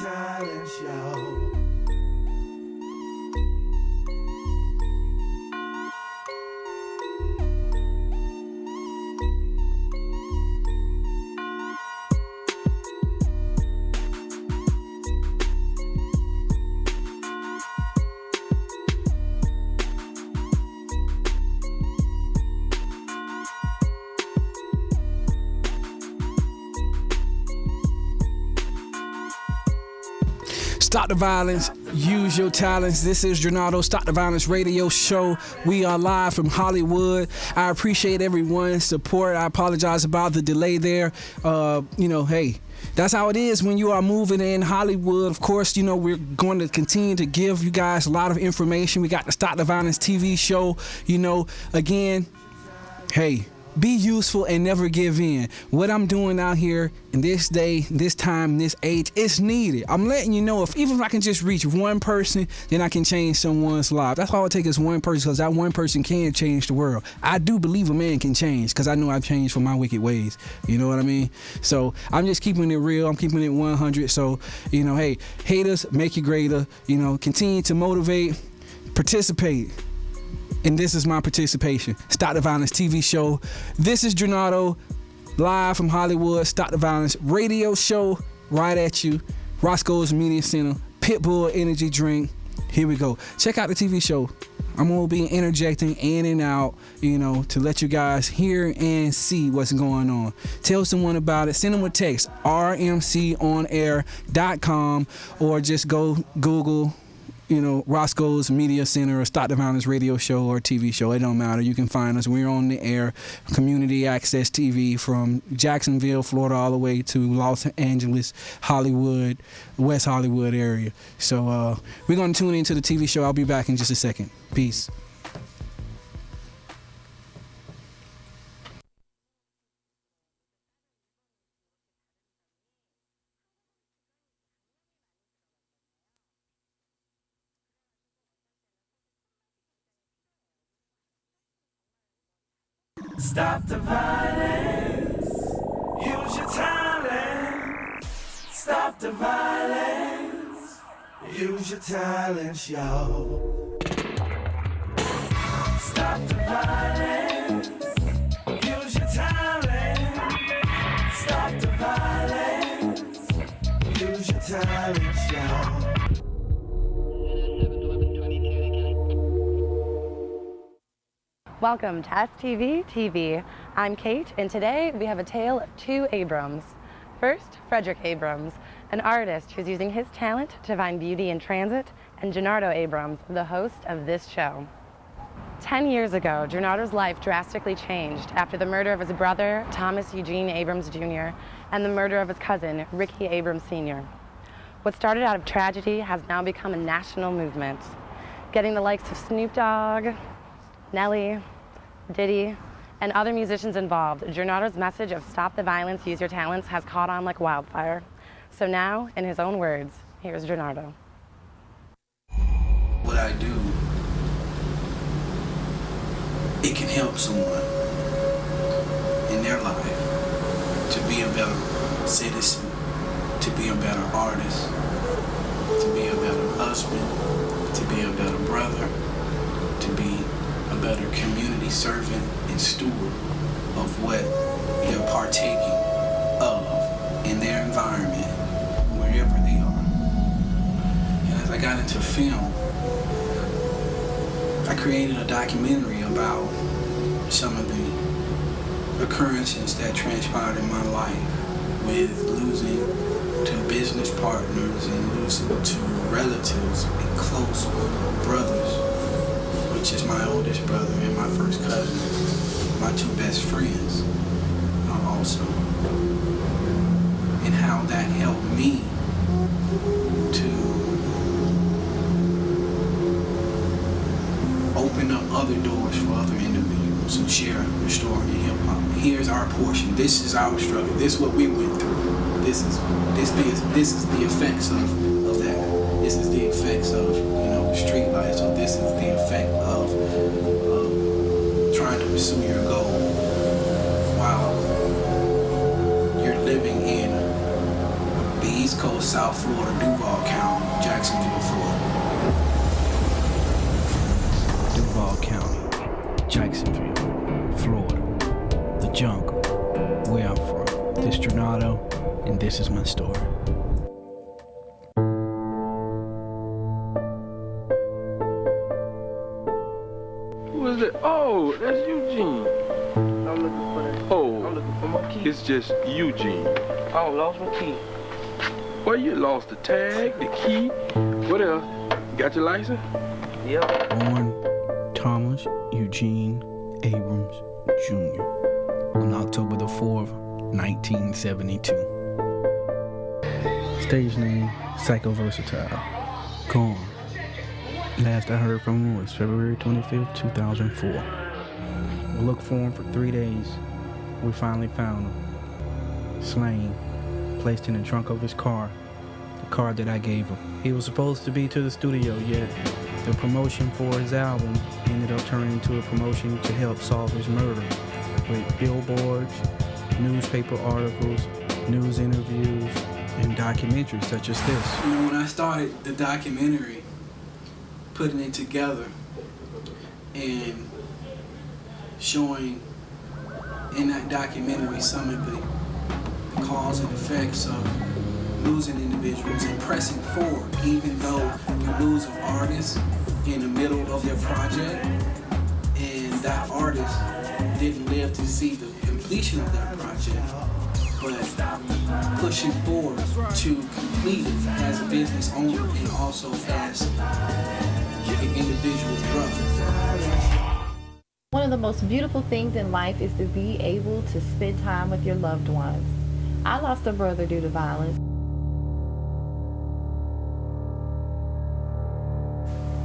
talents, yo. Stop the violence, use your talents. This is Gernado, Stop the Violence radio show. We are live from Hollywood. I appreciate everyone's support. I apologize about the delay there. Hey, that's how it is when you are moving in Hollywood. Of course, we're going to continue to give you guys a lot of information. We got the Stop the Violence TV show. Again, hey, be useful and never give in. What I'm doing out here in this day, this time, this age, it's needed. I'm letting you know, even if I can just reach one person, then I can change someone's life. That's all it takes is one person, because that one person can change the world. I do believe a man can change, because I know I've changed from my wicked ways. You know what I mean? So I'm just keeping it real. I'm keeping it 100. So, hey, haters, make you greater. Continue to motivate, participate. And this is my participation. Stop the Violence TV show. This is Gernado, live from Hollywood. Stop the Violence radio show, right at you. Roscoe's Media Center, Pitbull energy drink. Here we go. Check out the TV show. I'm going to be interjecting in and out, to let you guys hear and see what's going on. Tell someone about it. Send them a text, rmconair.com, or just go Google, Roscoe's Media Center or Stop the Violence radio show or TV show. It don't matter. You can find us. We're on the air, community access TV from Jacksonville, Florida, all the way to Los Angeles, Hollywood, West Hollywood area. So we're going to tune into the TV show. I'll be back in just a second. Peace. Stop the violence. Use your talent. Stop the violence. Use your talents, yo. Stop the violence. Use your talent. Stop the violence. Use your talents, yo. Welcome to STV TV. I'm Kate, and today we have a tale of two Abrams. First, Fredrick Abrams, an artist who's using his talent to find beauty in transit, and Gernado Abrams, the host of this show. 10 years ago, Gernado's life drastically changed after the murder of his brother, Thomas Eugene Abrams Jr., and the murder of his cousin, Ricky Abrams Sr. What started out of tragedy has now become a national movement, getting the likes of Snoop Dogg, Nelly, Diddy, and other musicians involved. Gernado's message of stop the violence, use your talents has caught on like wildfire. So now, in his own words, here's Gernado. What I do, it can help someone in their life to be a better citizen, to be a better artist, to be a better husband, to be a better brother, to be a better community servant and steward of what they're partaking of in their environment, wherever they are. And as I got into film, I created a documentary about some of the occurrences that transpired in my life, with losing to business partners and losing to relatives and close brothers, which is my oldest brother and my first cousin, my two best friends also, and how that helped me to open up other doors for other individuals who share their story in hip-hop. Here's our portion. This is our struggle. This is what we went through. This is the effects of that. This is the effects of the street life. So this is the effect of trying to pursue your goal while you're living in the East Coast, South Florida, Duval County, Jacksonville, Florida. Duval County, Jacksonville, Florida, the jungle, where I'm from. This is Gernado, and this is my story. Who is it? Oh, that's Eugene. I'm looking for that. Oh, I'm looking for my key. it's just Eugene. I lost my key. Well, you lost the tag, the key. What else? You got your license? Yep. Born Thomas Eugene Abrams Jr. on October the 4th, 1972. Stage name, Psycho Versatile. Gone. Last I heard from him was February 25th, 2004. We looked for him for 3 days. We finally found him. Slain, placed in the trunk of his car, the car that I gave him. He was supposed to be to the studio, yet the promotion for his album ended up turning into a promotion to help solve his murder, with billboards, newspaper articles, news interviews, and documentaries such as this. You know, when I started the documentary, putting it together and showing in that documentary some of the cause and effects of losing individuals and pressing forward, even though you lose an artist in the middle of their project and that artist didn't live to see the completion of that project, but pushing forward to complete it as a business owner and also as an individual brother. One of the most beautiful things in life is to be able to spend time with your loved ones. I lost a brother due to violence.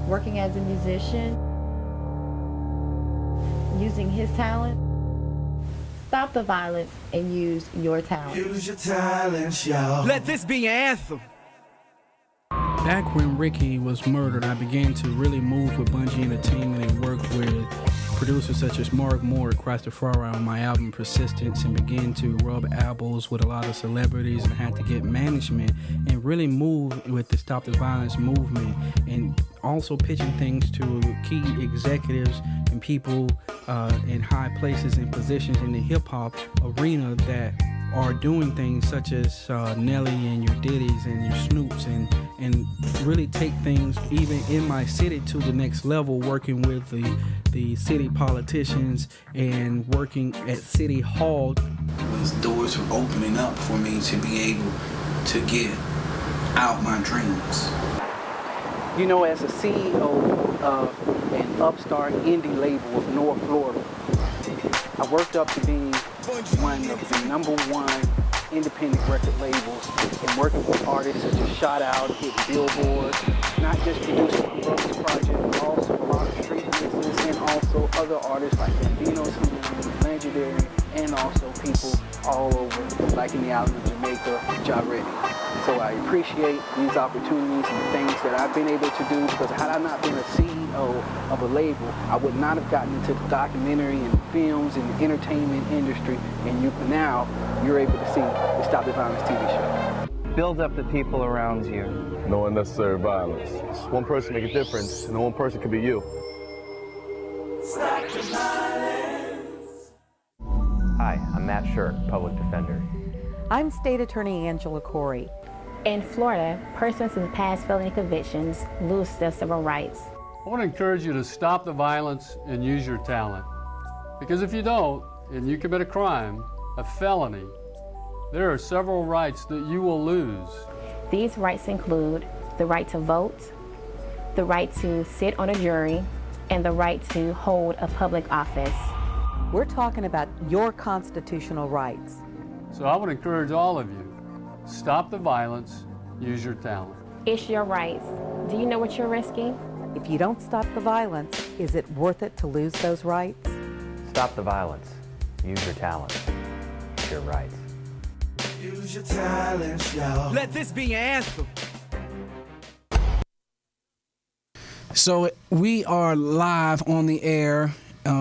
Working as a musician, using his talent. Stop the violence and use your talent. Use your talents, y'all. Let this be your anthem. Back when Ricky was murdered, I began to really move with Bungie Entertainment and work with producers such as Mark Moore across the far on my album Persistence, and began to rub elbows with a lot of celebrities and had to get management and really move with the Stop the Violence movement, and also pitching things to key executives and people in high places and positions in the hip-hop arena that are doing things such as Nelly and your Diddy's and your Snoops, and really take things even in my city to the next level, working with the city politicians and working at City Hall. Those doors were opening up for me to be able to get out my dreams. You know, as a CEO of an upstart indie label of North Florida, I worked up to being one of the #1 independent record labels and working with artists such as Shot Out, hitting billboards, not just producing my brother's project, but also a lot of street business and also other artists like Gernado, Legendary, and also people all over, like in the island of Jamaica, Jarretti. So I appreciate these opportunities and the things that I've been able to do, because had I not been a CEO of a label, I would not have gotten into the documentary and films and the entertainment industry, and now you're able to see the Stop the Violence TV show. Build up the people around you. No unnecessary violence. Just one person make a difference, and one person could be you. Stop the violence. Hi, I'm Matt Shirk, Public Defender. I'm State Attorney Angela Corey. In Florida, persons with past felony convictions lose their civil rights. I want to encourage you to stop the violence and use your talent. Because if you don't, and you commit a crime, a felony, there are several rights that you will lose. These rights include the right to vote, the right to sit on a jury, and the right to hold a public office. We're talking about your constitutional rights. So I would encourage all of you, stop the violence, use your talent. It's your rights. Do you know what you're risking? If you don't stop the violence, is it worth it to lose those rights? Stop the violence. Use your talent. It's your rights. Use your talents, y'all. Let this be your anthem. So we are live on the air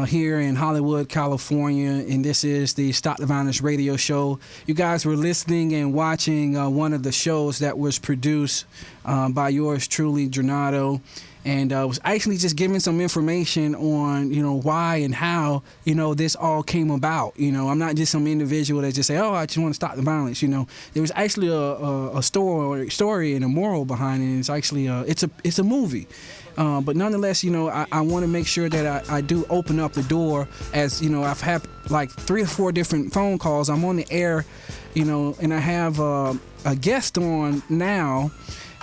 here in Hollywood, California, and this is the Stop the Violence radio show. You guys were listening and watching one of the shows that was produced by yours truly, Gernado, and was actually just giving some information on, why and how, this all came about. I'm not just some individual that just say, oh, I just want to stop the violence. There was actually a story and a moral behind it. And it's actually it's a movie. But nonetheless, I want to make sure that I do open up the door, as I've had like 3 or 4 different phone calls. I'm on the air, and I have a guest on now,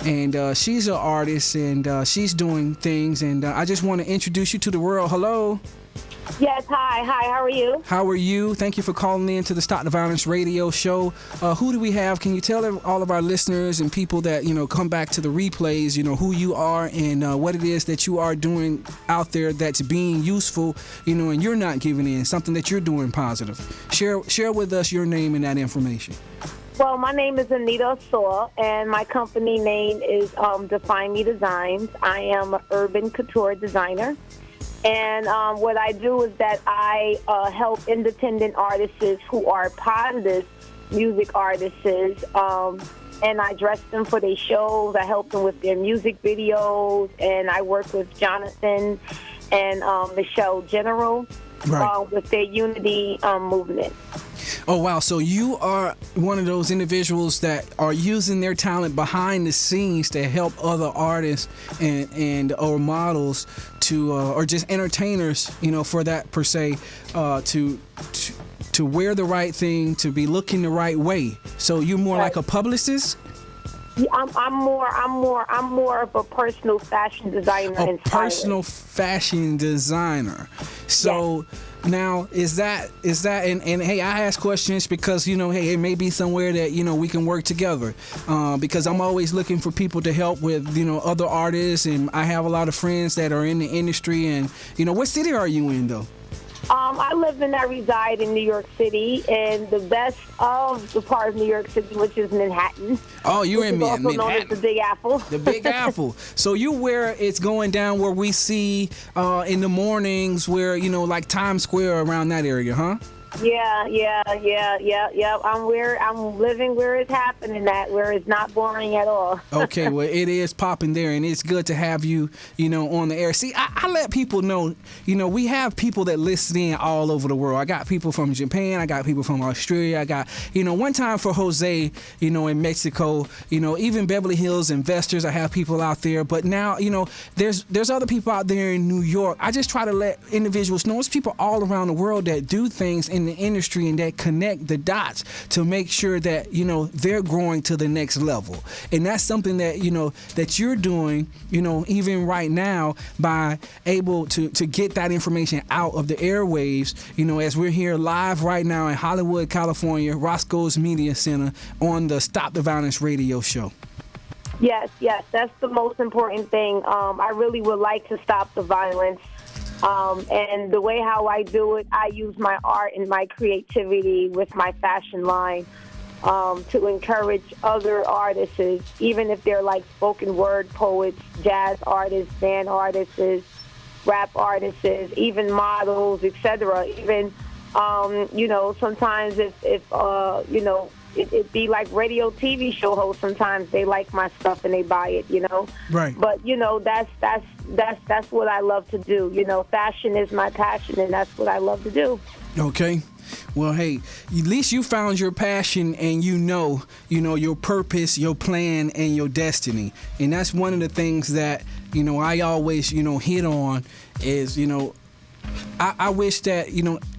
and she's an artist, and she's doing things, and I just want to introduce you to the world. Hello. Yes, hi, how are you? How are you? Thank you for calling in to the Stop the Violence radio show. Who do we have? Can you tell all of our listeners and people that, come back to the replays, who you are and what it is that you are doing out there that's being useful, and you're not giving in, something that you're doing positive. Share with us your name and that information. Well, my name is Anita Saw, and my company name is Define Me Designs. I am an urban couture designer. And what I do is that I help independent artists who are positive music artists, and I dress them for their shows. I help them with their music videos, and I work with Jonathan and Michelle General with their unity movement. Oh, wow. So you are one of those individuals that are using their talent behind the scenes to help other artists and or models to or just entertainers, for that per se, to wear the right thing, to be looking the right way. So you're more like a publicist? Yeah, I'm more of a personal fashion designer. A personal fashion designer. So now is that and hey, I ask questions because hey, it may be somewhere that we can work together, because I'm always looking for people to help with other artists, and I have a lot of friends that are in the industry. And what city are you in though? I live and I reside in New York City, and the best of the part of New York City, which is Manhattan. Oh, you're in Manhattan. Also known as the Big Apple. The Big Apple. So you where it's going down, where we see in the mornings, where like Times Square, around that area, huh? Yeah. I'm living where it's happening at, where it's not boring at all. Okay, well, it is popping there, and it's good to have you, on the air. See, I let people know, we have people that listen in all over the world. I got people from Japan, I got people from Australia, I got, one time for Jose, in Mexico, even Beverly Hills investors, I have people out there. But now, there's other people out there in New York. I just try to let individuals know, there's people all around the world that do things in the industry and that connect the dots to make sure that they're growing to the next level. And that's something that that you're doing even right now, by able to get that information out of the airwaves, as we're here live right now in Hollywood, California, Roscoe's Media Center, on the Stop the Violence radio show. Yes, that's the most important thing. I really would like to stop the violence. And the way how I do it, I use my art and my creativity with my fashion line to encourage other artists, even if they're like spoken word poets, jazz artists, band artists, rap artists, even models, etc. Even, sometimes if it'd be like radio TV show hosts. Sometimes they like my stuff and they buy it, Right. But that's what I love to do. Fashion is my passion, and that's what I love to do. Okay. Well, hey, at least you found your passion, and your purpose, your plan, and your destiny. And that's one of the things that I always hit on is I wish that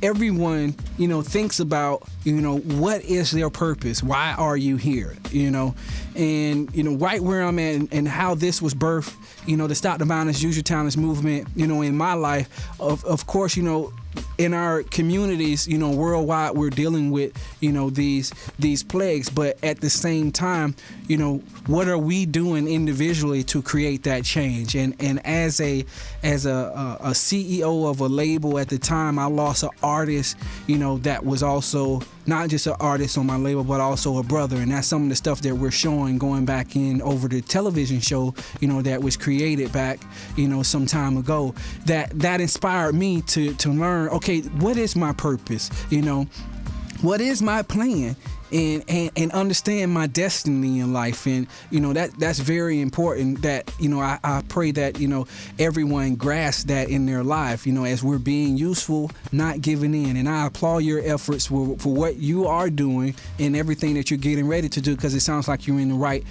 everyone thinks about what is their purpose, why are you here, and right where I'm at, and how this was birthed, the Stop the Violence, Use Your Talents movement, in my life. Of course, in our communities, worldwide, we're dealing with, these plagues. But at the same time, what are we doing individually to create that change? And as a CEO of a label at the time, I lost an artist, that was also not just an artist on my label, but also a brother. And that's some of the stuff that we're showing going back in over the television show, you know, that was created back, you know, some time ago. That inspired me to learn, okay, what is my purpose? You know, what is my plan? And understand my destiny in life. And, you know, that's very important that, you know, I pray that, you know, everyone grasps that in their life, you know, as we're being useful, not giving in. And I applaud your efforts for what you are doing and everything that you're getting ready to do, because it sounds like you're in the right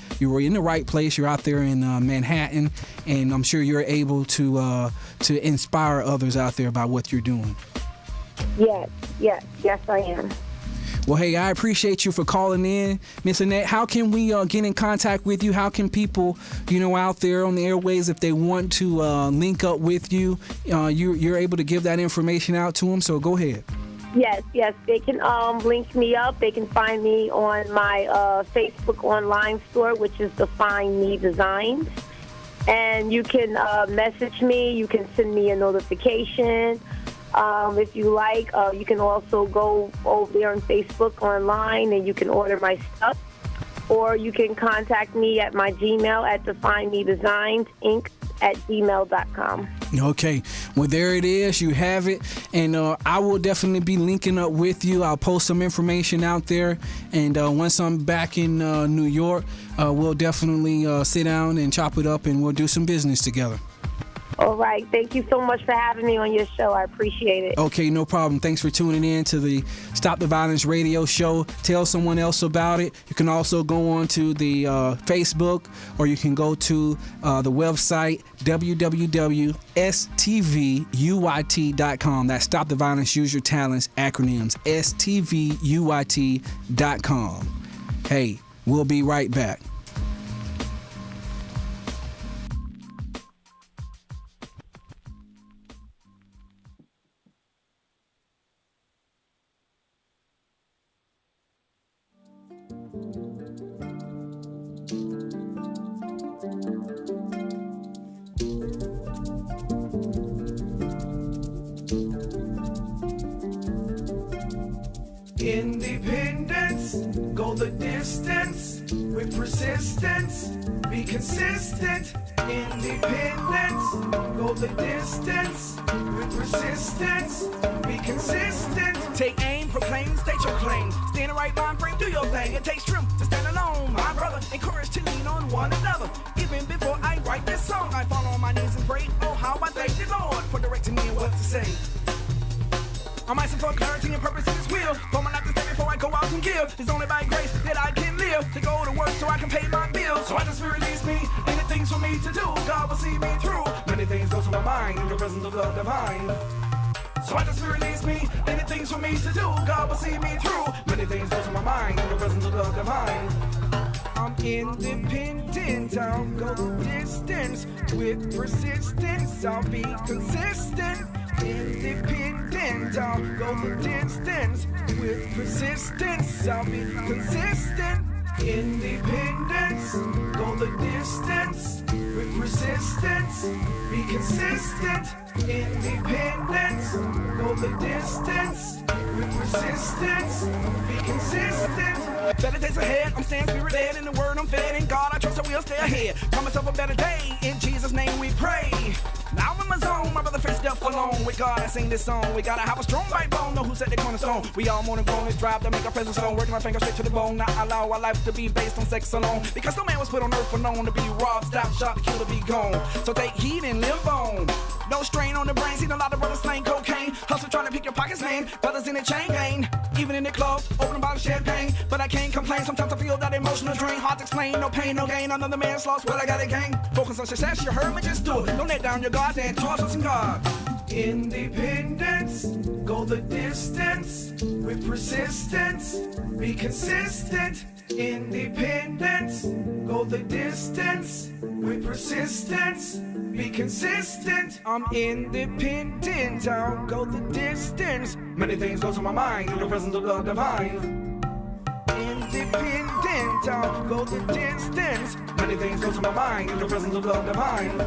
place. You're out there in Manhattan, and I'm sure you're able to inspire others out there by what you're doing. Yes, I am. Well, hey, I appreciate you for calling in, Miss Annette. How can we get in contact with you? How can people, you know, out there on the airways, if they want to link up with you, you're able to give that information out to them? So go ahead. Yes, they can link me up. They can find me on my Facebook online store, which is Define Me Designs. And you can message me. You can send me a notification. If you like, you can also go over there on Facebook online and you can order my stuff. Or you can contact me at my Gmail at definemedesigns@gmail.com. Okay. Well, there it is. You have it. And I will definitely be linking up with you. I'll post some information out there. And once I'm back in New York, we'll definitely sit down and chop it up, and we'll do some business together. All right. Thank you so much for having me on your show. I appreciate it. Okay, no problem. Thanks for tuning in to the Stop the Violence radio show. Tell someone else about it. You can also go on to the Facebook, or you can go to the website, www.stvuyt.com. That's Stop the Violence, Use Your Talents, acronyms, stvuyt.com. Hey, we'll be right back. Independence, go the distance with persistence, be consistent. Independence, go the distance with persistence, be consistent. Take aim, proclaim, state your claim. Stay in the right mind frame, do your thing. It takes strength to stand alone, my brother. Encourage to lean on one another. Even before I write this song, I fall on my knees and pray. Oh, how I thank the Lord for directing me and what to say. I'm asking for clarity and purpose in His will. For my life to stay before I go out and give. It's only by grace that I can live. To go to work so I can pay my bills. So I just release me. Any things for me to do, God will see me through. Many things go to my mind in the presence of the divine. So I just release me. Any things for me to do, God will see me through. Many things go to my mind in the presence of the divine. I'm independent, I'll go the distance. With persistence, I'll be consistent. Independent, I'll go the distance. With persistence, I'll be consistent. Independence, go the distance with persistence, be consistent. Independence, go the distance with persistence, be consistent. Better days ahead, I'm staying spirit led. In the word I'm fed, in God I trust that we'll stay ahead. Promise of a better day, in Jesus' name we pray. Now I'm in my zone, my brother faced death alone. With God I sing this song, we gotta have a strong backbone. Know who set the cornerstone. We all more than grown, this drive to make our presence known. Working our fingers straight to the bone, not allow our life to be based on sex alone. Because no man was put on earth for known to be robbed, stopped, shot, killed, to be gone. So take heed and live on. No strain on the brain, seen a lot of brothers slang cocaine. Hustle trying to pick your pockets, man. Brothers in the chain gang, even in the clubs, open a bottle of champagne. But I can't complain, sometimes I feel that emotional drain. Hard to explain, no pain, no gain. Another man's lost, well I got a gang. Focus on success, you heard me, just do it. Don't let down your guard, and toss us in God. Independence, go the distance with persistence, be consistent. Independence, go the distance with persistence, be consistent. I'm independent, I'll go the distance. Many things go to my mind in the presence of the divine. Independent, I'll go the distance. Many things go to my mind in the presence of the divine.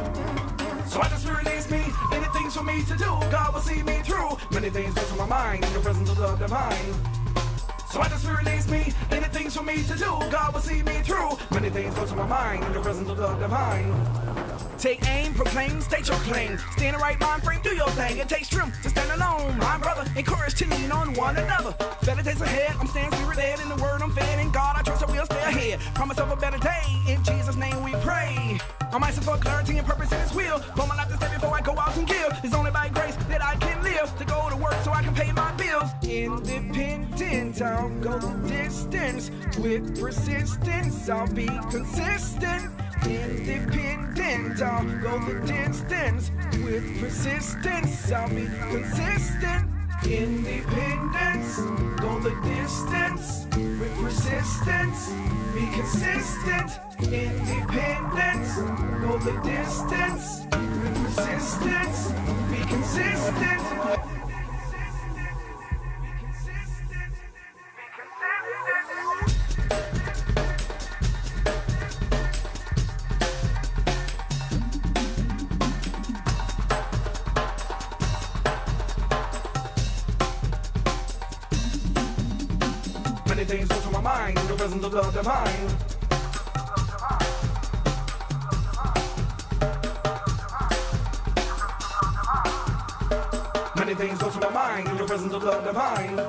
So I just release me. Any things for me to do, God will see me through. Many things go to my mind in the presence of the divine. So I just release me, anything's for me to do, God will see me through. Many things go to my mind in the presence of the divine. Take aim, proclaim, state your claim. Stay in the right mind frame, do your thing. It takes strength to stand alone, my brother. Encourage to lean on one another. Better days ahead, I'm staying spirit led. In the word I'm fed, in God I trust that we'll stay ahead. Promise of a better day, in Jesus' name we pray. I'm asking for clarity and purpose in His will. For my life to stay before I go out and give. It's only by grace that I can live. To go to work so I can pay my bills. Independent, I'll go the distance. With persistence, I'll be consistent. Independent, I'll go the distance. With persistence, I'll be consistent. Independence, go the distance. With persistence, be consistent. Independence, go the distance. With persistence, be consistent. Many things go to my mind in the presence of the divine. Many things go to my mind in the presence of the divine.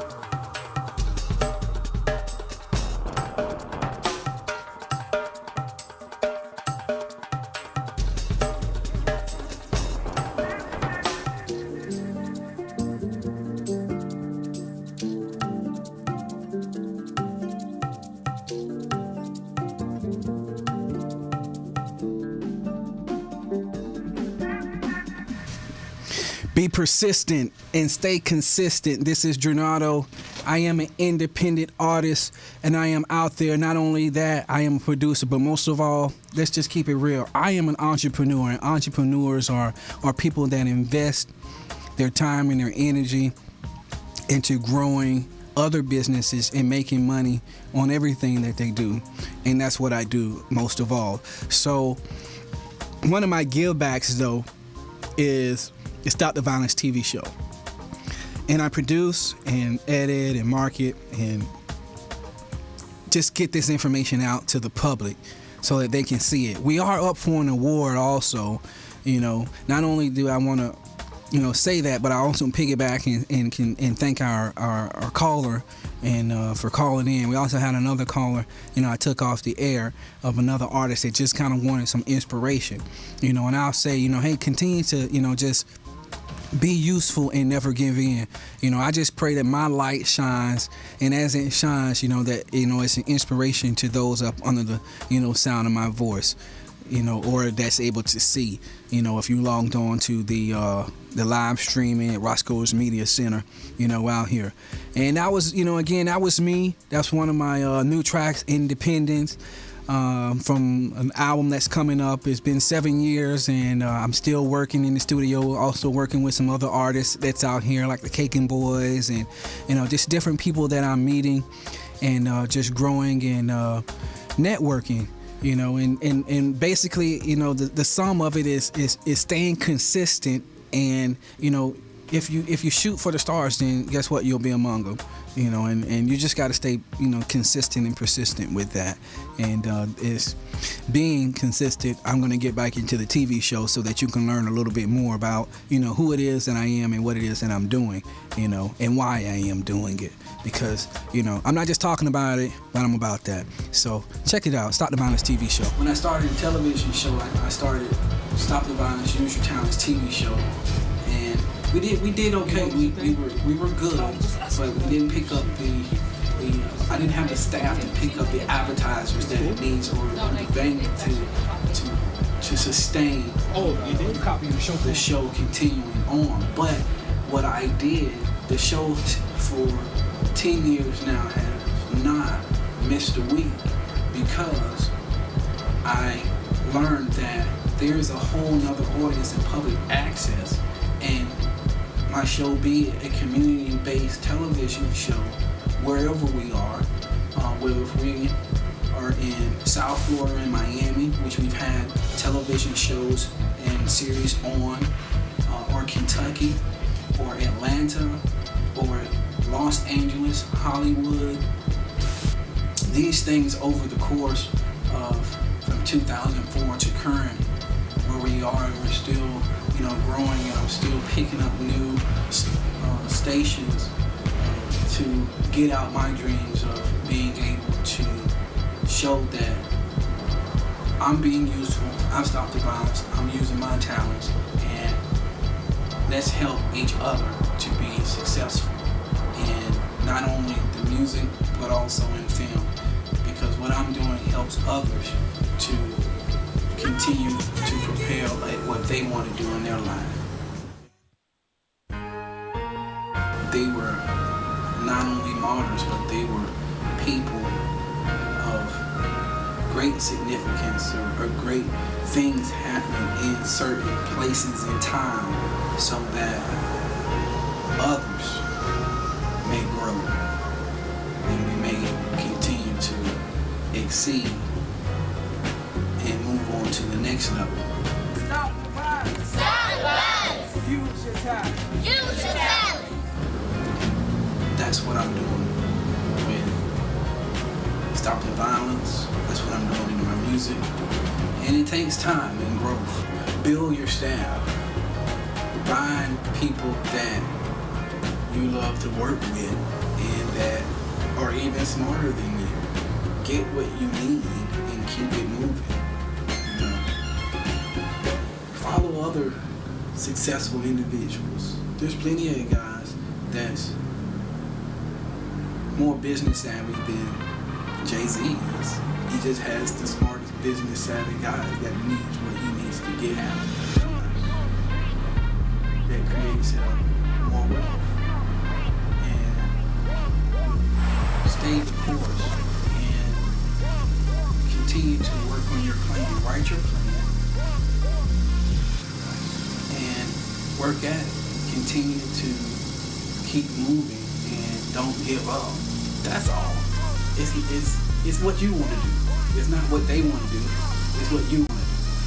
Be persistent and stay consistent. This is Gernado. I am an independent artist, and I am out there. Not only that, I am a producer, but most of all, let's just keep it real. I am an entrepreneur, and entrepreneurs are people that invest their time and their energy into growing other businesses and making money on everything that they do. And that's what I do most of all. So one of my givebacks, though, is Stop the Violence TV show. And I produce and edit and market and just get this information out to the public so that they can see it. We are up for an award also. You know, not only do I want to, say that, but I also piggyback and thank our caller and for calling in. We also had another caller, I took off the air of another artist that just kind of wanted some inspiration, and I'll say, hey, continue to, just be useful and never give in. I just pray that my light shines, and as it shines, that, it's an inspiration to those up under the, sound of my voice, or that's able to see, if you logged on to the live streaming at Roscoe's Media Center, out here. And that was, again, that was me. That's one of my new tracks, Independence. From an album that's coming up. It's been 7 years, and I'm still working in the studio, also working with some other artists that's out here, like the Caking Boys, and just different people that I'm meeting, and just growing and networking. And basically, the sum of it is staying consistent, and if you shoot for the stars, then guess what? You'll be among them. And you just got to stay, consistent and persistent with that. And it's being consistent. I'm going to get back into the TV show so that you can learn a little bit more about, who it is that I am and what it is that I'm doing, and why I am doing it. Because, I'm not just talking about it, but I'm about that. So check it out. Stop the Violence TV show. When I started a television show, I started Stop the Violence, Use Your Talents TV show. And we did okay. We were good, but we didn't pick up the I didn't have the staff to pick up the advertisers that it needs, or the bank to sustain the show continuing on. But what I did, the show for 10 years now has not missed a week, because I learned that there's a whole nother audience in public access, and my show be a community-based television show wherever we are, whether we are in South Florida and Miami, which we've had television shows and series on, or Kentucky, or Atlanta, or Los Angeles, Hollywood. These things over the course of from 2004 to current, where we are, and we're still, growing, and I'm still picking up new stations to get out my dreams of being able to show that I'm being useful, I've stopped the violence, I'm using my talents, and let's help each other to be successful in not only the music, but also in film. Because what I'm doing helps others to continue to propel at what they want to do in their life. They were not only martyrs, but they were people of great significance or great things happening in certain places in time so that others may grow and we may continue to exceed and move on to the next level. Stop the violence. Stop the violence. Use your talent. Use your talent. That's what I'm doing with Stop the Violence. That's what I'm doing in my music. And it takes time and growth. Build your staff. Find people that you love to work with and that are even smarter than you. Get what you need and keep it moving. Follow other successful individuals. There's plenty of guys that's more business savvy than Jay-Z is. He just has the smartest business savvy guys that needs what he needs to get out. That creates more wealth. And stay the course and continue to work on your plan. Write your plan and work at it. Continue to keep moving and don't give up. That's all. It's what you want to do. It's not what they want to do. It's what you want to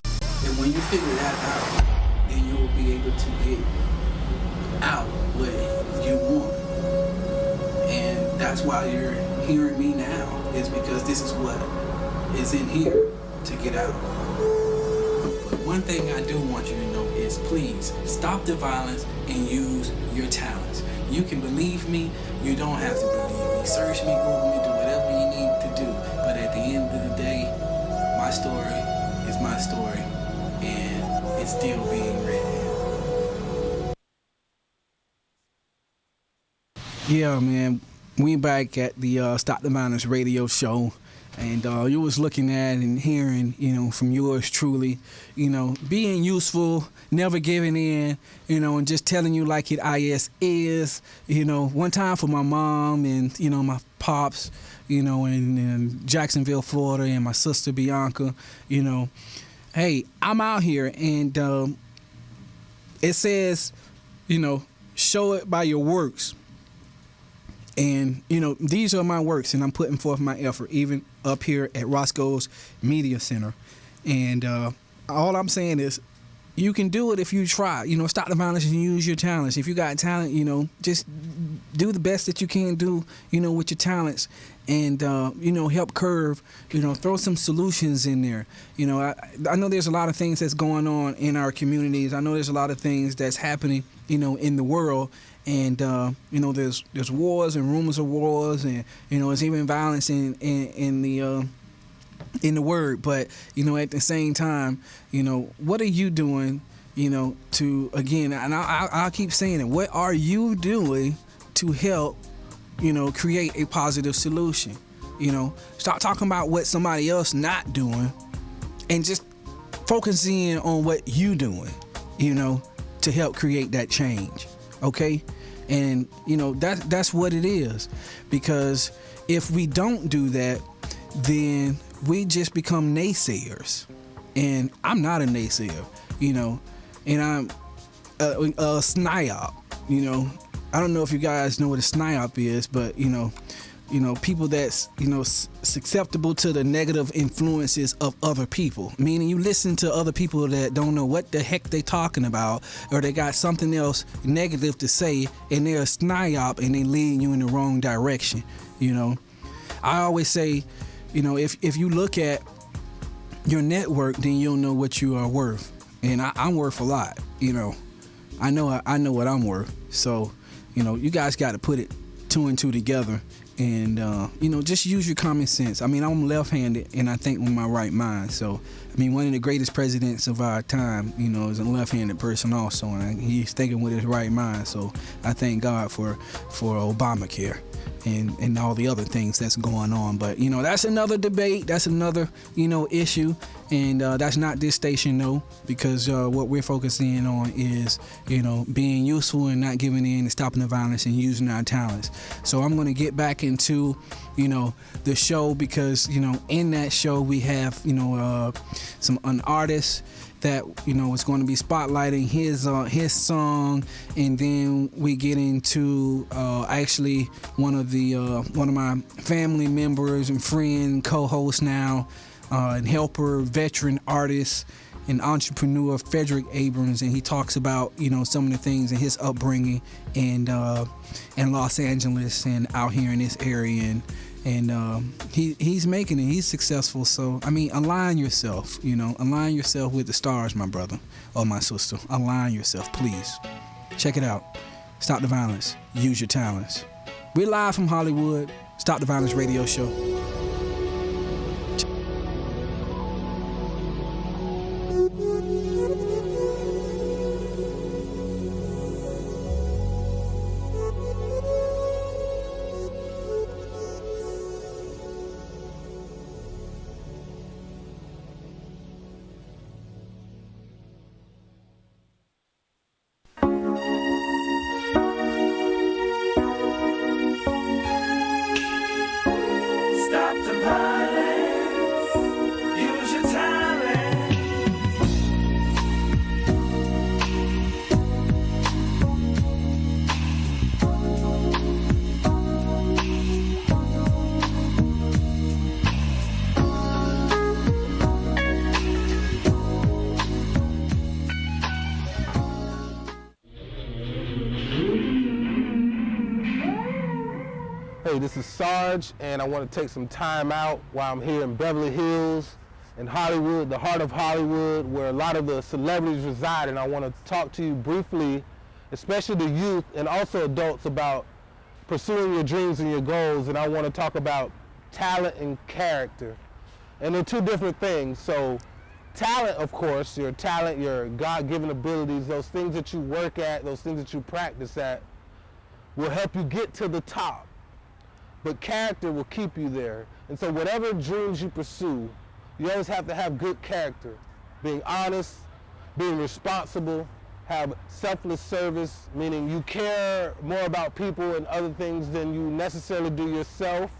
do. And when you figure that out, then you will be able to get out what you want. And that's why you're hearing me now, is because this is what is in here to get out. But one thing I do want you to know is please stop the violence and use your talents. You can believe me, you don't have to believe me. Search me, Google me, do whatever you need to do. But at the end of the day, my story is my story, and it's still being written. Yeah, man. We back at the Stop the Violence radio show. And you was looking at and hearing, from yours truly, being useful, never giving in, and just telling you like it is, one time for my mom and, my pops, in Jacksonville, Florida, and my sister Bianca, hey, I'm out here and it says, show it by your works. And, these are my works, and I'm putting forth my effort, even up here at Roscoe's Media Center. And all I'm saying is you can do it if you try. Stop the violence and use your talents. If you got talent, just do the best that you can do, with your talents. And, help curve, throw some solutions in there. I know there's a lot of things that's going on in our communities. I know there's a lot of things that's happening, in the world. And there's wars and rumors of wars, and there's even violence in the word. But at the same time, what are you doing? To again, and I'll keep saying it. What are you doing to help? Create a positive solution. Stop talking about what somebody else not doing, and just focus in on what you doing. To help create that change. Okay, and that's what it is, because if we don't do that, then we just become naysayers, and I'm not a naysayer, and I'm a SNIOP. I don't know if you guys know what a SNIOP is, but people that's, susceptible to the negative influences of other people. Meaning you listen to other people that don't know what the heck they talking about, or they got something else negative to say, and they're a sniop and they lead you in the wrong direction. I always say, if you look at your network, then you'll know what you are worth. And I'm worth a lot. I know what I'm worth. So, you guys got to put it 2 and 2 together. And, just use your common sense. I mean, I'm left-handed, and I think with my right mind. So, one of the greatest presidents of our time, is a left-handed person also, and he's thinking with his right mind. So I thank God for Obamacare and all the other things that's going on. But, that's another debate. That's another, issue. And that's not this station, no, because what we're focusing on is, being useful and not giving in and stopping the violence and using our talents. So I'm going to get back into, the show because, in that show we have, an artist that is going to be spotlighting his song, and then we get into actually one of my family members and friend, co-host now, and helper, veteran artist and entrepreneur, Fredrick Abrams, and he talks about some of the things in his upbringing and in Los Angeles and out here in this area, and he's making it. He's successful. So align yourself. Align yourself with the stars, my brother or my sister. Align yourself, please. Check it out. Stop the violence. Use your talents. We're live from Hollywood. Stop the Violence Radio Show. Hey, this is Sarge, and I want to take some time out while I'm here in Beverly Hills, in Hollywood, the heart of Hollywood, where a lot of the celebrities reside, and I want to talk to you briefly, especially the youth and also adults, about pursuing your dreams and your goals, and I want to talk about talent and character. And they're two different things. So talent, of course, your talent, your God-given abilities, those things that you work at, those things that you practice at, will help you get to the top. But character will keep you there. And so whatever dreams you pursue, you always have to have good character. Being honest, being responsible, have selfless service, meaning you care more about people and other things than you necessarily do yourself.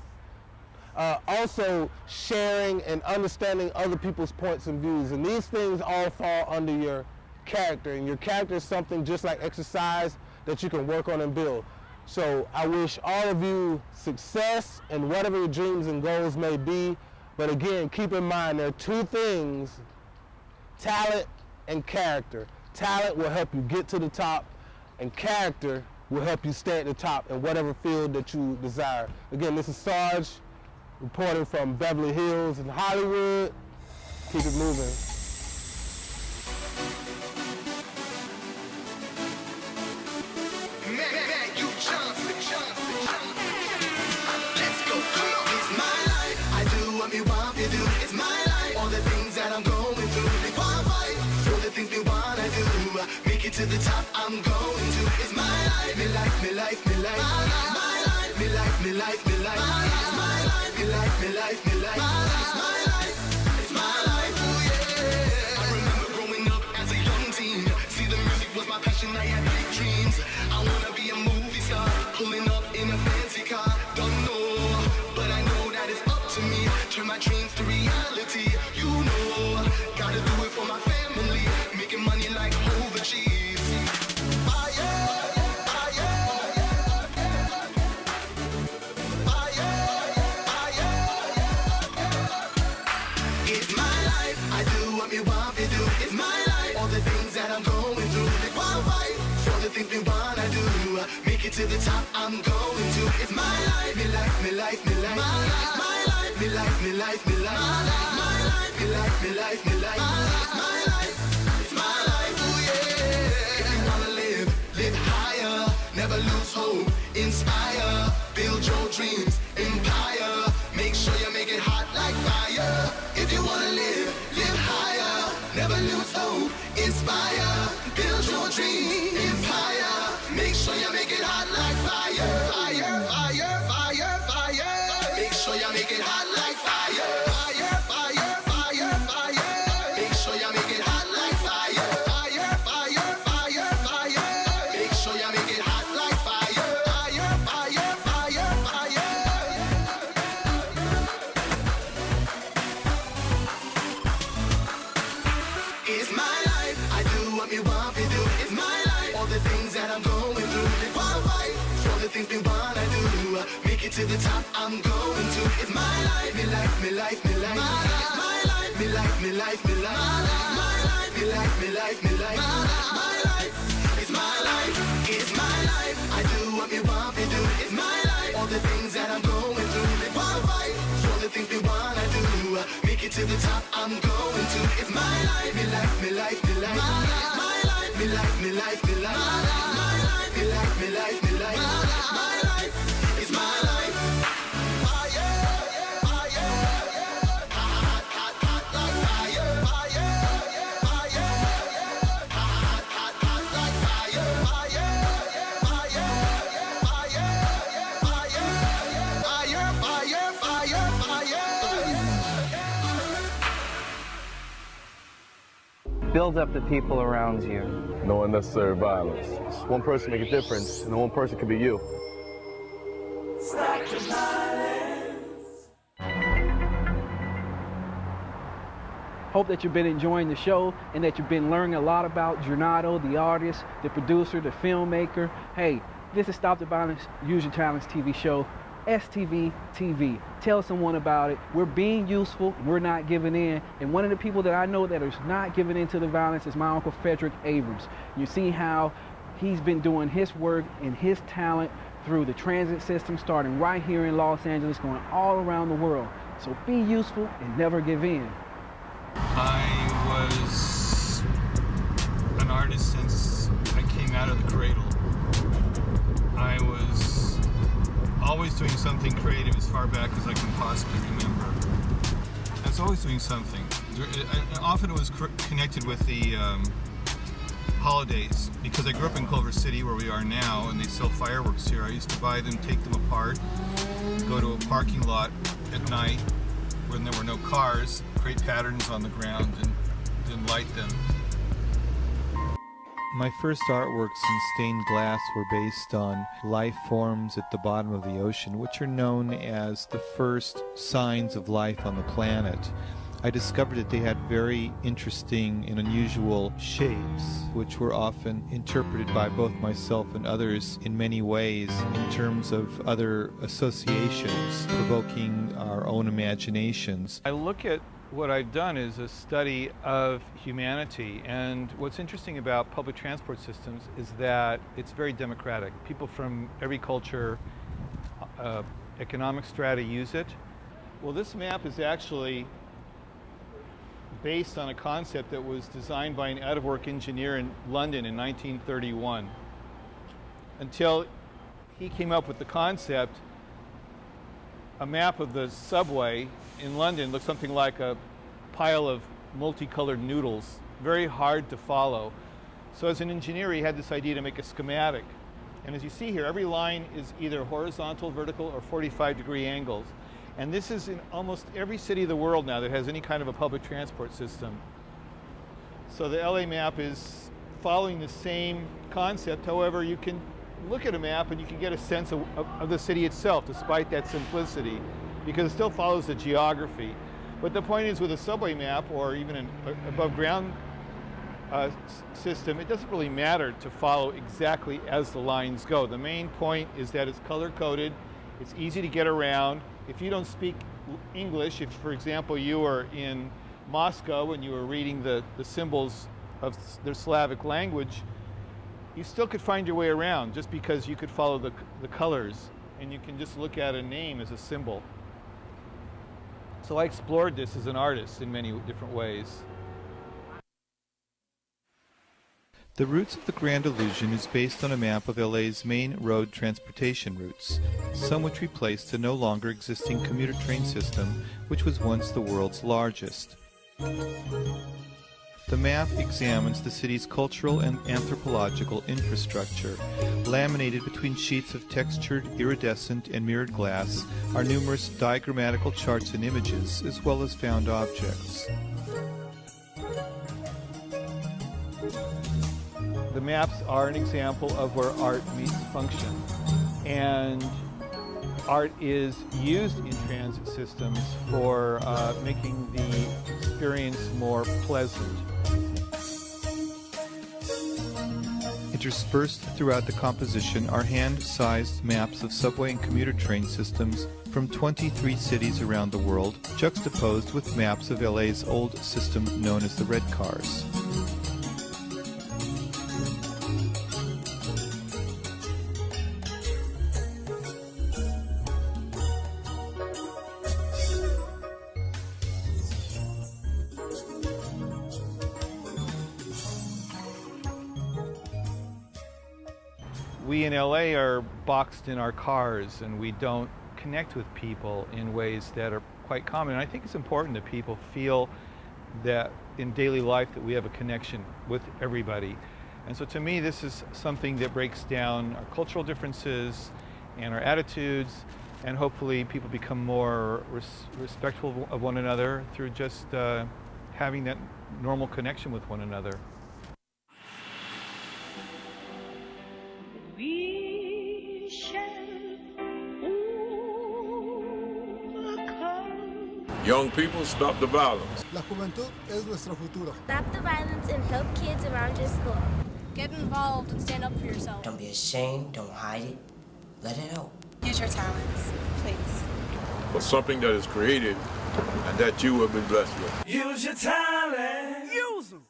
Also sharing and understanding other people's points and views. And these things all fall under your character. And your character is something just like exercise that you can work on and build. So I wish all of you success in whatever your dreams and goals may be. But again, keep in mind there are two things, talent and character. Talent will help you get to the top, and character will help you stay at the top in whatever field that you desire. Again, this is Sarge, reporting from Beverly Hills in Hollywood. Keep it moving. To the top, I'm going to. It's my life, me life, me life, me life. It's my life, me life, me life, me life. It's my life, me life, me life, me life. It's my life, it's my life, oh yeah. I remember growing up as a young teen. See, the music was my passion, I had big dreams. I wanna be a movie star, pulling up in a fancy car. Don't know, but I know that it's up to me. Turn my dreams to reality. You know, gotta do it for my family. Making money like overseas. Fire, fire, fire. want to do. It's my life. All the things that I'm going through. They want fight for the things we wanna do. Make it to the top, I'm going to. It's my life, me life, me life, me life. It's my life, me life, me life, me life. My life, me life, me life, me life. It's my life, it's my life. Ooh yeah. If you wanna live, live higher. Never lose hope. Inspire, build your dreams, empire. Make sure you make it hot like fire. If you wanna live, live higher. Never lose hope. Inspire, build your dreams, empire. Make sure you make it hot like fire. Fire, fire, fire, fire. Make sure you make it hot like fire. Fire, fire, fire, fire. Make sure you make it hot like fire. Fire, fire, fire, fire. Make sure you make it hot like fire. Fire, fire, fire, fire. It's my life. I do what me want to do. It's my life. All the things that I'm going through. They want fight for the things we wanna do. Make it to the top, I'm going to. It's my life, me life, me life, me life. It's my life, me life, me life, me life. My life, me life, me life, me life. My life, it's my life, it's my life. I do what me want to do. It's my life. All the things that I'm going through. They wanna fight for the things we wanna do. Make it to the top, I'm going to. It's my life, me life, me life, me life. It's my life, me life, me life, me life. My life, me life, me life, me life. My life, it's my life. Fire, fire, hot, hot, hot like fire. Fire, fire, hot, hot, hot like fire. Fire, fire, fire, fire, fire, fire. Build up the people around you. No unnecessary violence. One person make a difference, and the one person could be you. Stop the violence. Hope that you've been enjoying the show and that you've been learning a lot about Gernado, the artist, the producer, the filmmaker. Hey, this is Stop the Violence, Use Your Talents TV show, STV TV. Tell someone about it. We're being useful. We're not giving in. And one of the people that I know that is not giving in to the violence is my uncle Fredrick Abrams. You see how he's been doing his work and his talent through the transit system, starting right here in Los Angeles, going all around the world. So be useful and never give in. I was an artist since I came out of the cradle. I was always doing something creative as far back as I can possibly remember. I was always doing something. Often it was connected with the holidays, because I grew up in Culver City where we are now, and they sell fireworks here. I used to buy them, take them apart, go to a parking lot at night when there were no cars, create patterns on the ground, and then light them. My first artworks in stained glass were based on life forms at the bottom of the ocean, which are known as the first signs of life on the planet. I discovered that they had very interesting and unusual shapes, which were often interpreted by both myself and others in many ways in terms of other associations, provoking our own imaginations. I look at what I've done is a study of humanity, and what's interesting about public transport systems is that it's very democratic. People from every culture, economic strata use it. Well, this map is actually based on a concept that was designed by an out-of-work engineer in London in 1931. Until he came up with the concept, a map of the subway in London looked something like a pile of multicolored noodles, very hard to follow. So as an engineer, he had this idea to make a schematic. And as you see here, every line is either horizontal, vertical, or 45-degree angles. And this is in almost every city of the world now that has any kind of a public transport system. So the LA map is following the same concept. However, you can look at a map and you can get a sense of the city itself, despite that simplicity, because it still follows the geography. But the point is, with a subway map or even an above ground system, it doesn't really matter to follow exactly as the lines go. The main point is that it's color-coded, it's easy to get around. If you don't speak English, if, for example, you are in Moscow and you were reading the symbols of their Slavic language, you still could find your way around just because you could follow the colors and you can just look at a name as a symbol. So I explored this as an artist in many different ways. The Routes of the Grand Illusion is based on a map of LA's main road transportation routes, some which replaced the no longer existing commuter train system, which was once the world's largest. The map examines the city's cultural and anthropological infrastructure. Laminated between sheets of textured, iridescent, and mirrored glass are numerous diagrammatical charts and images, as well as found objects. The maps are an example of where art meets function. And art is used in transit systems for making the experience more pleasant. Interspersed throughout the composition are hand-sized maps of subway and commuter train systems from 23 cities around the world, juxtaposed with maps of LA's old system known as the Red Cars. We in LA are boxed in our cars and we don't connect with people in ways that are quite common. And I think it's important that people feel that in daily life that we have a connection with everybody. And so to me, this is something that breaks down our cultural differences and our attitudes, and hopefully people become more respectful of one another through just having that normal connection with one another. Young people, stop the violence. La juventud es nuestro futuro. Stop the violence and help kids around your school. Get involved and stand up for yourself. Don't be ashamed, don't hide it. Let it out. Use your talents, please. For something that is created and that you will be blessed with. Use your talent. Use them.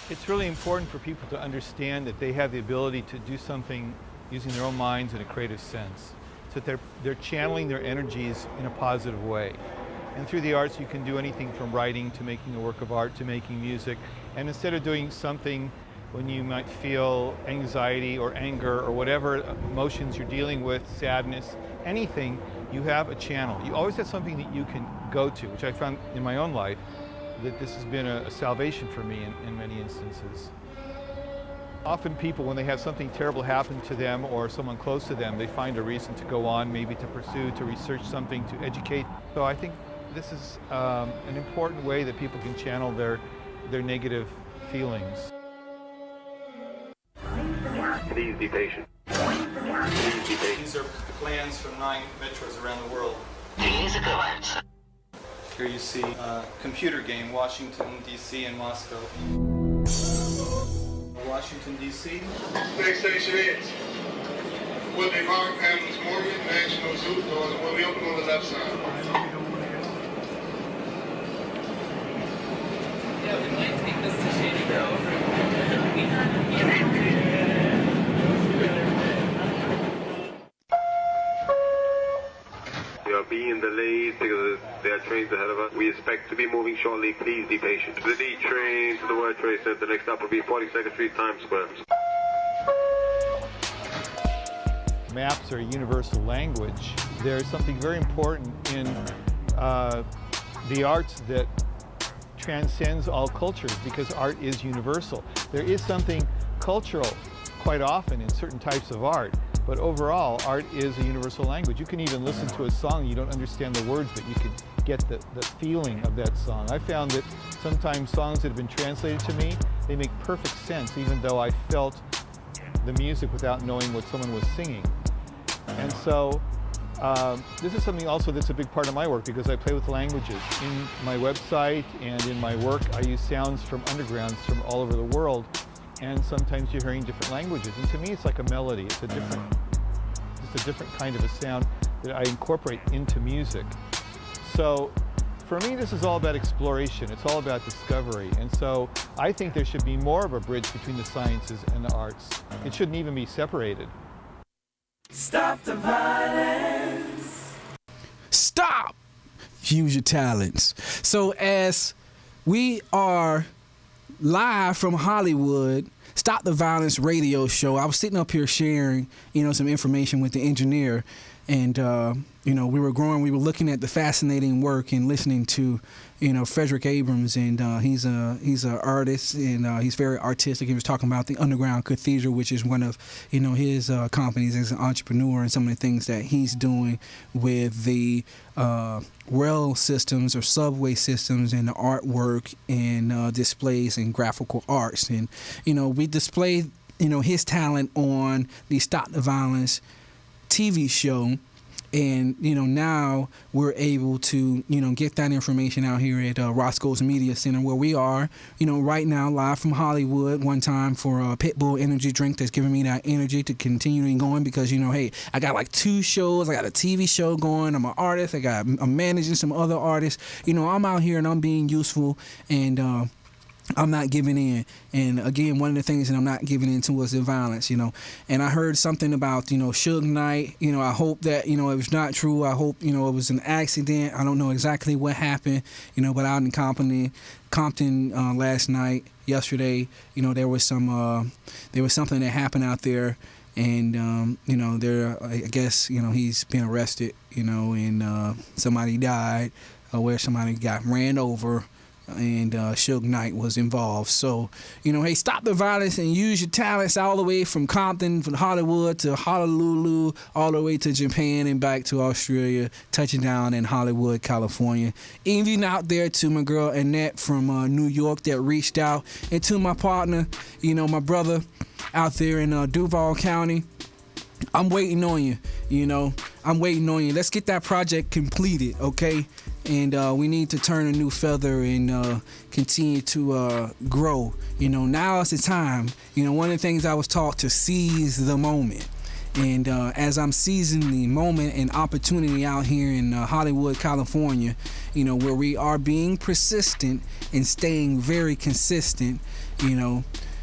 It's really important for people to understand that they have the ability to do something using their own minds in a creative sense. So that they're channeling their energies in a positive way. And through the arts, you can do anything from writing to making a work of art to making music. And instead of doing something when you might feel anxiety or anger or whatever emotions you're dealing with, sadness, anything, you have a channel. You always have something that you can go to, which I found in my own life, that this has been a salvation for me in many instances. Often people, when they have something terrible happen to them or someone close to them, they find a reason to go on, maybe to pursue, to research something, to educate. So I think this is an important way that people can channel their negative feelings. Please be patient. Please be patient. These are the plans from 9 metros around the world. Here you see a computer game, Washington, D.C. and Moscow. Washington, D.C. Next station is Woodley Park, Adams Morgan, National Zoo. Doors will be open on the left side. Yeah, we might take this to Shady Grove. We are being delayed because there are trains ahead of us. We expect to be moving shortly. Please be patient. The D train to the World Trade Center. Next stop will be 42nd Street, Times Square. Maps are a universal language. There's something very important in the arts that transcends all cultures because art is universal. There is something cultural quite often in certain types of art, but overall, art is a universal language. You can even listen to a song, you don't understand the words, but you can get the feeling of that song. I found that sometimes songs that have been translated to me, they make perfect sense, even though I felt the music without knowing what someone was singing. And so, this is something also that's a big part of my work because I play with languages. In my website and in my work, I use sounds from undergrounds from all over the world, and sometimes you're hearing different languages. And to me, it's like a melody. It's a different kind of a sound that I incorporate into music. So For me, this is all about exploration. It's all about discovery. And so I think there should be more of a bridge between the sciences and the arts. It shouldn't even be separated. Stop the violence. Stop! Use your talents. So as we are live from Hollywood, Stop the Violence radio show, I was sitting up here sharing, some information with the engineer, and we were looking at the fascinating work and listening to, Fredrick Abrams, and he's an artist, and he's very artistic. He was talking about the Underground Cathedral, which is one of, his companies as an entrepreneur, and some of the things that he's doing with the rail systems or subway systems and the artwork and displays and graphical arts. And, we displayed, his talent on the Stop the Violence TV show. And, now we're able to, get that information out here at Roscoe's Media Center, where we are, right now live from Hollywood, one time for a Pitbull energy drink that's giving me that energy to continue going because, hey, I got like 2 shows. I got a TV show going. I'm an artist. I'm managing some other artists. I'm out here and I'm being useful, and I'm not giving in. And again, one of the things that I'm not giving in to was the violence, And I heard something about, Suge Knight. I hope that, it was not true. I hope, it was an accident. I don't know exactly what happened, but out in Compton last night, yesterday, there was something that happened out there. And, I guess, he's been arrested, and somebody died where somebody got ran over. And Suge Knight was involved. So, hey, stop the violence and use your talents all the way from Compton, from Hollywood to Honolulu, all the way to Japan and back to Australia, touching down in Hollywood, California. Even out there to my girl Annette from New York that reached out, and to my partner, my brother out there in Duval County. I'm waiting on you, I'm waiting on you. Let's get that project completed, okay? And we need to turn a new feather and continue to grow. Now is the time. One of the things I was taught to seize the moment. And as I'm seizing the moment and opportunity out here in Hollywood, California, where we are being persistent and staying very consistent,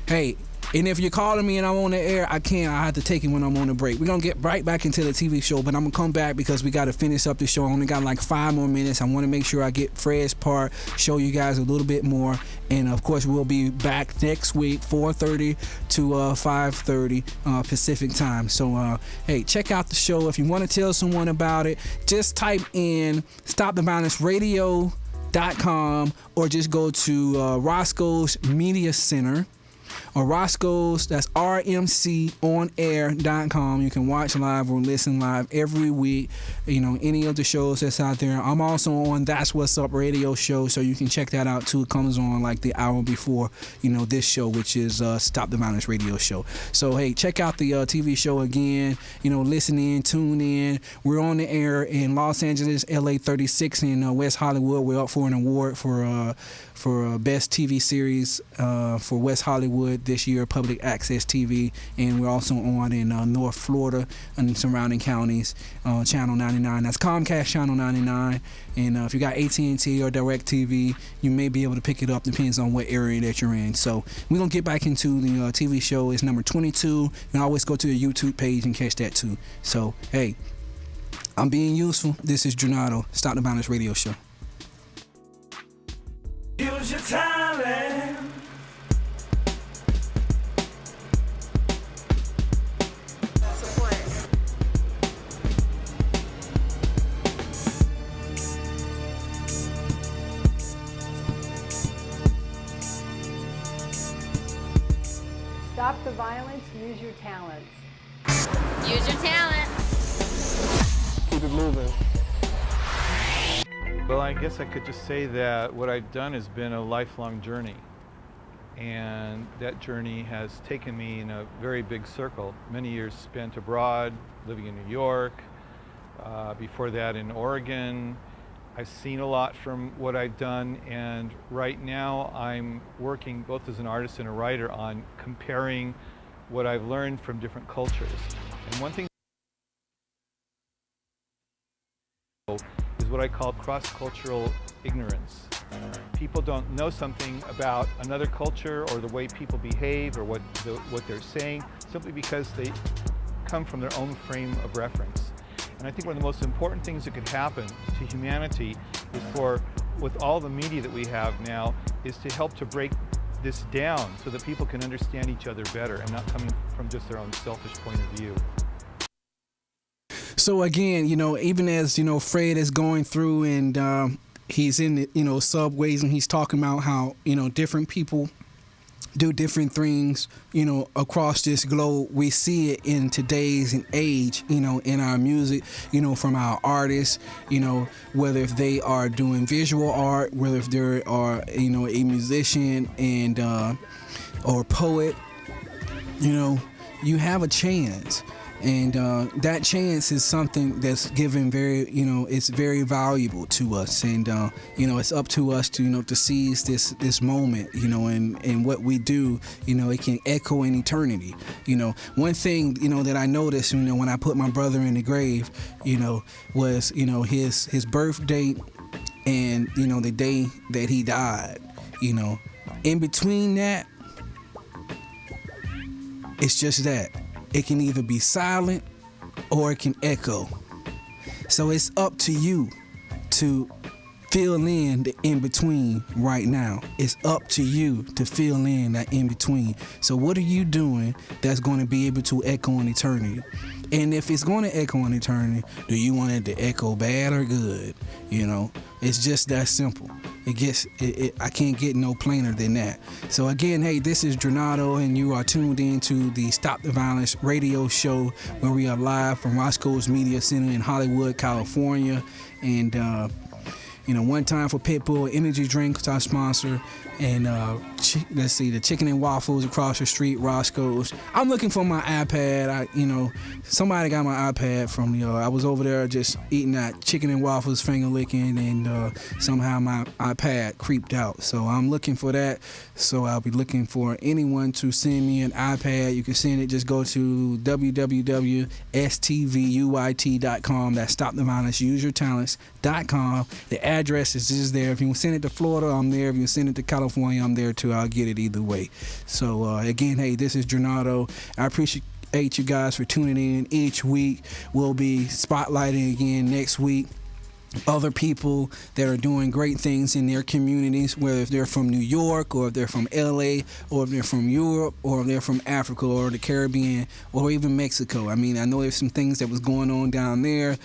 hey, and if you're calling me and I'm on the air, I have to take it when I'm on a break. We're going to get right back into the TV show, but I'm going to come back because we got to finish up the show. I only got like 5 more minutes. I want to make sure I get Fred's part, show you guys a little bit more. And, of course, we'll be back next week, 4:30 to 5:30 Pacific time. So, hey, check out the show. If you want to tell someone about it, just type in stoptheviolenceradio.com or just go to Roscoe's Media Center. Or Roscoe's, that's RMC.ROSCOEMEDIACENTER.com. You can watch live or listen live every week, any of the shows that's out there. I'm also on That's What's Up radio show, so you can check that out too. It comes on like the hour before, this show, which is Stop the Violence radio show. So, hey, check out the TV show again, listen in, tune in. We're on the air in Los Angeles, LA 36, in West Hollywood. We're up for an award for Best TV Series for West Hollywood this year, Public Access TV, and we're also on in North Florida and surrounding counties, Channel 99. That's Comcast Channel 99, and if you got AT&T or DirecTV, you may be able to pick it up. Depends on what area that you're in. So we're gonna get back into the TV show. It's number 22. You can always go to the YouTube page and catch that too. So hey, I'm being useful. This is Gernado, Stop the Violence radio show. Use your talent. Support. Stop the violence, use your talents. Use your talent. Keep it moving. Well, I guess I could just say that what I've done has been a lifelong journey. And that journey has taken me in a very big circle. Many years spent abroad, living in New York, before that in Oregon. I've seen a lot from what I've done, and right now I'm working both as an artist and a writer on comparing what I've learned from different cultures. And one thing is what I call cross-cultural ignorance. People don't know something about another culture or the way people behave or what they're saying simply because they come from their own frame of reference. And I think one of the most important things that could happen to humanity is for, with all the media that we have now, is to help to break this down so that people can understand each other better and not coming from just their own selfish point of view. So again, even as, Fred is going through and he's in the, subways and he's talking about how, different people do different things, across this globe. We see it in today's age, in our music, from our artists, whether if they are doing visual art, whether if they are, a musician and or poet, you have a chance. And that chance is something that's given very, it's very valuable to us. And, it's up to us to, to seize this moment, and what we do, it can echo in eternity. One thing, that I noticed, when I put my brother in the grave, was, his birth date and, the day that he died, in between that, it's just that. It can either be silent or it can echo. So it's up to you to fill in the in-between right now. It's up to you to fill in that in-between. So what are you doing that's going to be able to echo in eternity? And if it's going to echo in eternity, do you want it to echo bad or good? It's just that simple. I can't get no plainer than that. So again, hey, this is Gernado, and you are tuned in to the Stop the Violence radio show, where we are live from Roscoe's Media Center in Hollywood, California. And one time for Pitbull energy drinks, our sponsor, and let's see, the chicken and waffles across the street, Roscoe's. I'm looking for my iPad. Somebody got my iPad from I was over there just eating that chicken and waffles, finger licking, and somehow my iPad creeped out. So I'm looking for that. So I'll be looking for anyone to send me an iPad. You can send it. Just go to www.stvuyt.com. That's stoptheviolenceuseyourtalents.com. The address is there. If you send it to Florida, I'm there. If you send it to California, I'm there too. I'll get it either way. So again, hey, this is Gernado. I appreciate you guys for tuning in each week. We'll be spotlighting again next week other people that are doing great things in their communities, whether if they're from New York or if they're from LA or if they're from Europe or if they're from Africa or the Caribbean or even Mexico. I mean, I know there's some things that was going on down there.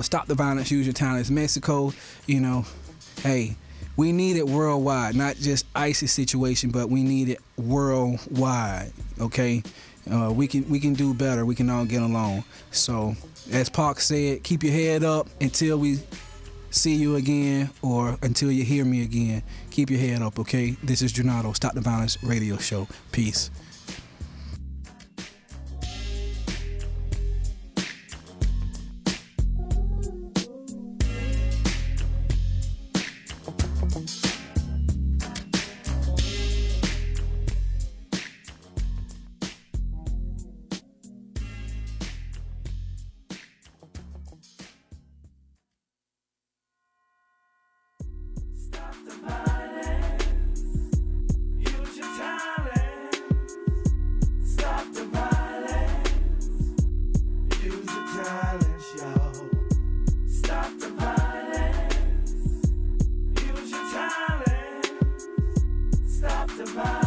Stop the Violence, Use Your Talents, Mexico. Hey, we need it worldwide, not just ISIS situation, but we need it worldwide. Okay, we can do better. We can all get along. So, as Park said, keep your head up until we see you again or until you hear me again. Keep your head up, okay? This is Gernado, Stop the Violence radio show. Peace. Stop the violence.